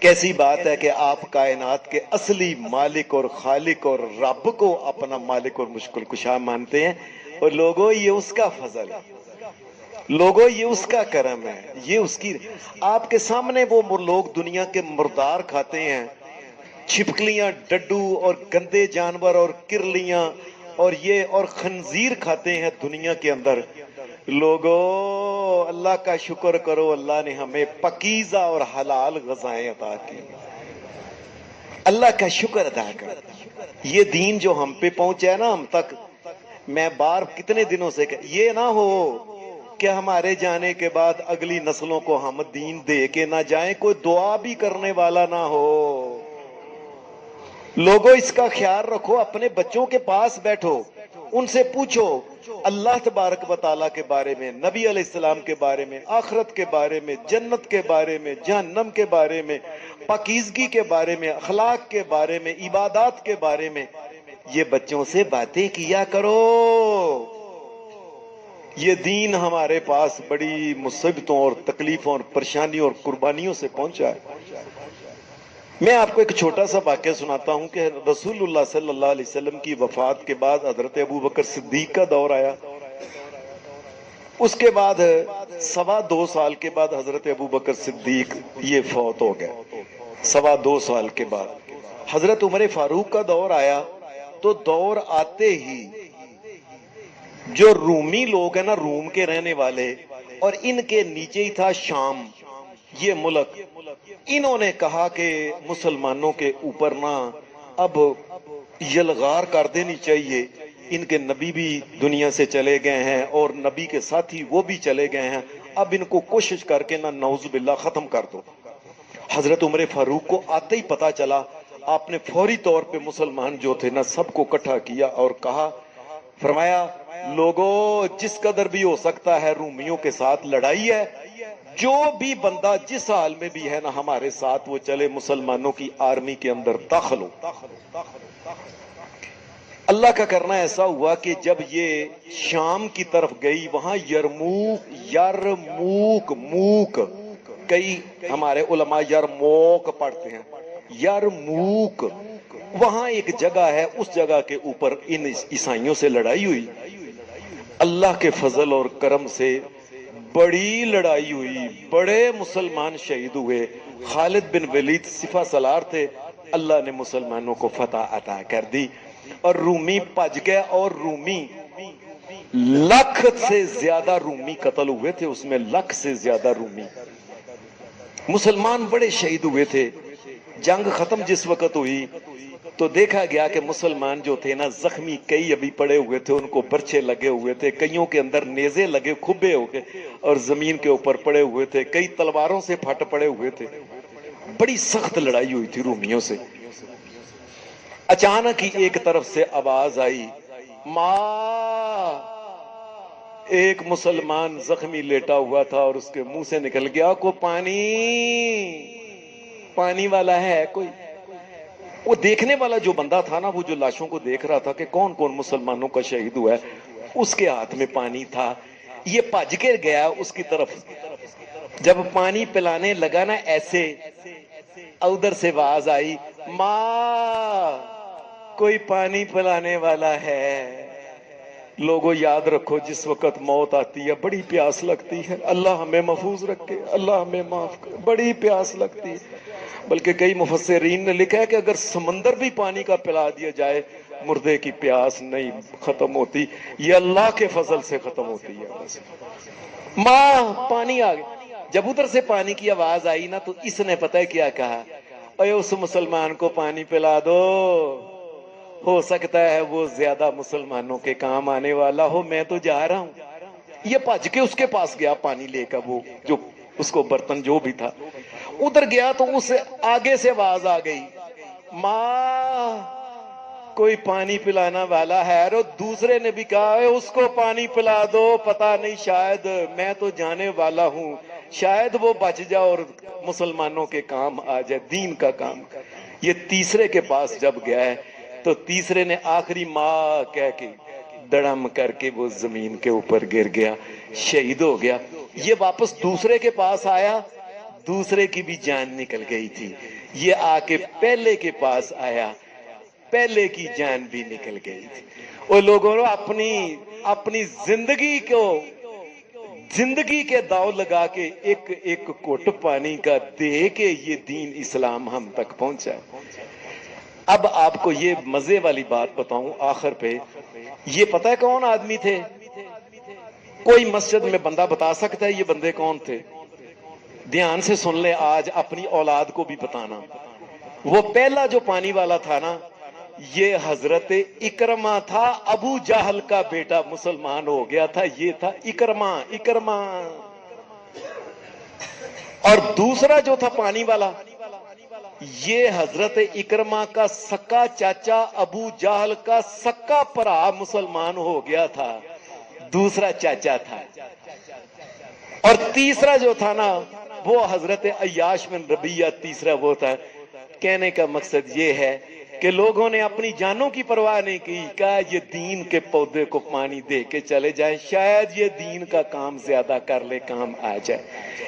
کیسی بات ہے کہ آپ کائنات کے اصلی مالک اور خالق اور رب کو اپنا مالک اور مشکل کشا مانتے ہیں، اور لوگوں یہ اس کا فضل ہے، لوگوں یہ اس کا کرم ہے، یہ اس کی۔ آپ کے سامنے وہ لوگ دنیا کے مردار کھاتے ہیں، چھپکلیاں، ڈڈو اور گندے جانور اور کرلیاں اور خنزیر کھاتے ہیں دنیا کے اندر۔ لوگوں اللہ کا شکر کرو، اللہ نے ہمیں پاکیزہ اور حلال غذائیں عطا کی، اللہ کا شکر ادا کر۔ یہ دین جو ہم پہ پہنچا ہے نا ہم تک، میں بار کتنے دنوں سے یہ نہ ہو کہ ہمارے جانے کے بعد اگلی نسلوں کو ہم دین دے کے نہ جائیں، کوئی دعا بھی کرنے والا نہ ہو۔ لوگوں اس کا خیال رکھو، اپنے بچوں کے پاس بیٹھو، ان سے پوچھو اللہ تبارک و تعالیٰ کے بارے میں، نبی علیہ السلام کے بارے میں، آخرت کے بارے میں، جنت کے بارے میں، جہنم کے بارے میں، پاکیزگی کے بارے میں، اخلاق کے بارے میں، عبادات کے بارے میں۔ یہ بچوں سے باتیں کیا کرو۔ یہ دین ہمارے پاس بڑی مصیبتوں اور تکلیفوں اور پریشانیوں اور قربانیوں سے پہنچا ہے۔ میں آپ کو ایک چھوٹا سا واقعہ سناتا ہوں کہ رسول اللہ صلی اللہ علیہ وسلم کی وفات کے بعد حضرت ابو بکر صدیق کا دور آیا۔ اس کے بعد 2.25 سال کے بعد حضرت ابو بکر صدیق یہ فوت ہو گئے۔ 2.25 سال کے بعد حضرت عمر فاروق کا دور آیا، تو دور آتے ہی جو رومی لوگ ہیں نا، روم کے رہنے والے، اور ان کے نیچے ہی تھا شام، یہ ملک، انہوں نے کہا کہ مسلمانوں کے اوپر نا اب یلغار کر دینی چاہیے، ان کے نبی بھی دنیا سے چلے گئے ہیں اور نبی کے ساتھی وہ بھی چلے گئے ہیں، اب ان کو کوشش کر کے نا نعوذ باللہ ختم کر دو۔ حضرت عمر فاروق کو آتے ہی پتا چلا، آپ نے فوری طور پہ مسلمان جو تھے نا سب کو اکٹھا کیا اور کہا، فرمایا لوگوں جس قدر بھی ہو سکتا ہے رومیوں کے ساتھ لڑائی ہے، جو بھی بندہ جس حال میں بھی ہے نا ہمارے ساتھ وہ چلے، مسلمانوں کی آرمی کے اندر داخل ہو۔ اللہ کا کرنا ایسا ہوا کہ جب یہ شام کی طرف گئی، وہاں یرموک کئی ہمارے علماء یرموک پڑھتے ہیں، یرموک، وہاں ایک جگہ ہے، اس جگہ کے اوپر ان عیسائیوں سے لڑائی ہوئی۔ اللہ کے فضل اور کرم سے بڑی لڑائی ہوئی، بڑے مسلمان شہید ہوئے۔ خالد بن ولید سپہ سالار تھے، اللہ نے مسلمانوں کو فتح عطا کر دی، اور رومی پج گئے، اور رومی 1,00,000 سے زیادہ رومی قتل ہوئے تھے، اس میں 1,00,000 سے زیادہ رومی، مسلمان بڑے شہید ہوئے تھے۔ جنگ ختم جس وقت ہوئی تو دیکھا گیا کہ مسلمان جو تھے نا زخمی، کئی ابھی پڑے ہوئے تھے، ان کو برچے لگے ہوئے تھے، کئیوں کے اندر نیزے لگے کھبے ہو گئے اور زمین کے اوپر پڑے ہوئے تھے، کئی تلواروں سے پھٹ پڑے ہوئے تھے۔ بڑی سخت لڑائی ہوئی تھی رومیوں سے۔ اچانک ہی ایک طرف سے آواز آئی، ماں! ایک مسلمان زخمی لیٹا ہوا تھا اور اس کے منہ سے نکل گیا، کو پانی والا ہے کوئی؟ وہ دیکھنے والا جو بندہ تھا نا، وہ جو لاشوں کو دیکھ رہا تھا کہ کون کون مسلمانوں کا شہید ہوا ہے، اس کے ہاتھ میں پانی تھا۔ یہ بھج کے گیا اس کی طرف، جب پانی پلانے لگا نا ایسے، ادھر سے آواز آئی، ماں کوئی پانی پلانے والا ہے۔ لوگوں یاد رکھو، جس وقت موت آتی ہے بڑی پیاس لگتی ہے، اللہ ہمیں محفوظ رکھے، اللہ ہمیں معاف کرے، بڑی پیاس لگتی ہے۔ بلکہ کئی مفسرین نے لکھا ہے کہ اگر سمندر بھی پانی کا پلا دیا جائے مردے کی پیاس نہیں ختم ہوتی، یہ اللہ کے فضل سے ختم ہوتی ہے بس۔ ماں پانی آ گیا۔ جب ادھر سے پانی کی آواز آئی نا تو اس نے پتہ ہے کیا کہا، اے اس مسلمان کو پانی پلا دو، ہو سکتا ہے وہ زیادہ مسلمانوں کے کام آنے والا ہو، میں تو جا رہا ہوں۔ یہ بھج کے اس کے پاس گیا پانی لے کر، وہ جو اس کو برتن جو بھی تھا ادھر گیا تو اس آگے سے آواز آ گئی، ماں کوئی پانی پلانا والا ہے۔ اور دوسرے نے بھی کہا، اس کو پانی پلا دو، پتہ نہیں شاید میں تو جانے والا ہوں، شاید وہ بچ جائے اور مسلمانوں کے کام آ جائے، دین کا کام۔ یہ تیسرے کے پاس جب گیا ہے تو تیسرے نے آخری ماں کہہ کے دڑم کر کے وہ زمین کے اوپر گر گیا، شہید ہو گیا۔ یہ واپس دوسرے کے پاس آیا، دوسرے کی بھی جان نکل گئی تھی، یہ آ کے پہلے کے پاس آیا، پہلے کی جان بھی نکل گئی تھی۔ وہ لوگوں نے اپنی زندگی کے داؤ لگا کے ایک ایک گھٹ پانی کا دے کے یہ دین اسلام ہم تک پہنچا۔ اب آپ کو یہ مزے والی بات بتاؤں آخر پہ، یہ پتہ ہے کون آدمی تھے؟ کوئی مسجد میں بندہ بتا سکتا ہے یہ بندے کون تھے؟ دھیان سے سن لیں، آج اپنی اولاد کو بھی بتانا۔ وہ پہلا جو پانی والا تھا نا، یہ حضرت اکرمہ تھا، ابو جہل کا بیٹا مسلمان ہو گیا تھا، یہ تھا اکرمہ۔ اور دوسرا جو تھا پانی والا، یہ حضرت اکرمہ کا سکا چاچا ابو جہل کا سکا پرا مسلمان ہو گیا تھا، دوسرا چاچا تھا۔ اور تیسرا جو تھا نا، وہ حضرت عیاش بن ربیعہ تیسرا وہ تھا۔ کہنے کا مقصد یہ ہے کہ لوگوں نے اپنی جانوں کی پرواہ نہیں کی، کہا یہ دین کے پودے کو پانی دے کے چلے جائیں، شاید یہ دین کا کام زیادہ کر لے، کام آ جائے۔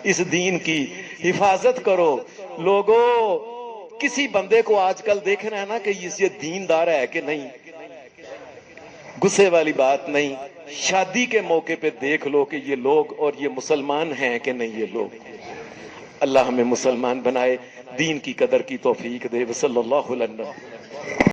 اس دین کی حفاظت کرو لوگوں۔ کسی بندے کو آج کل دیکھنا ہے نا کہ یہ دیندار ہے کہ نہیں، غصے والی بات نہیں، شادی کے موقع پہ دیکھ لو کہ یہ لوگ اور یہ مسلمان ہیں کہ نہیں یہ لوگ۔ اللہ ہمیں مسلمان بنائے، دین کی قدر کی توفیق دے۔ صلی اللہ علیہ وسلم۔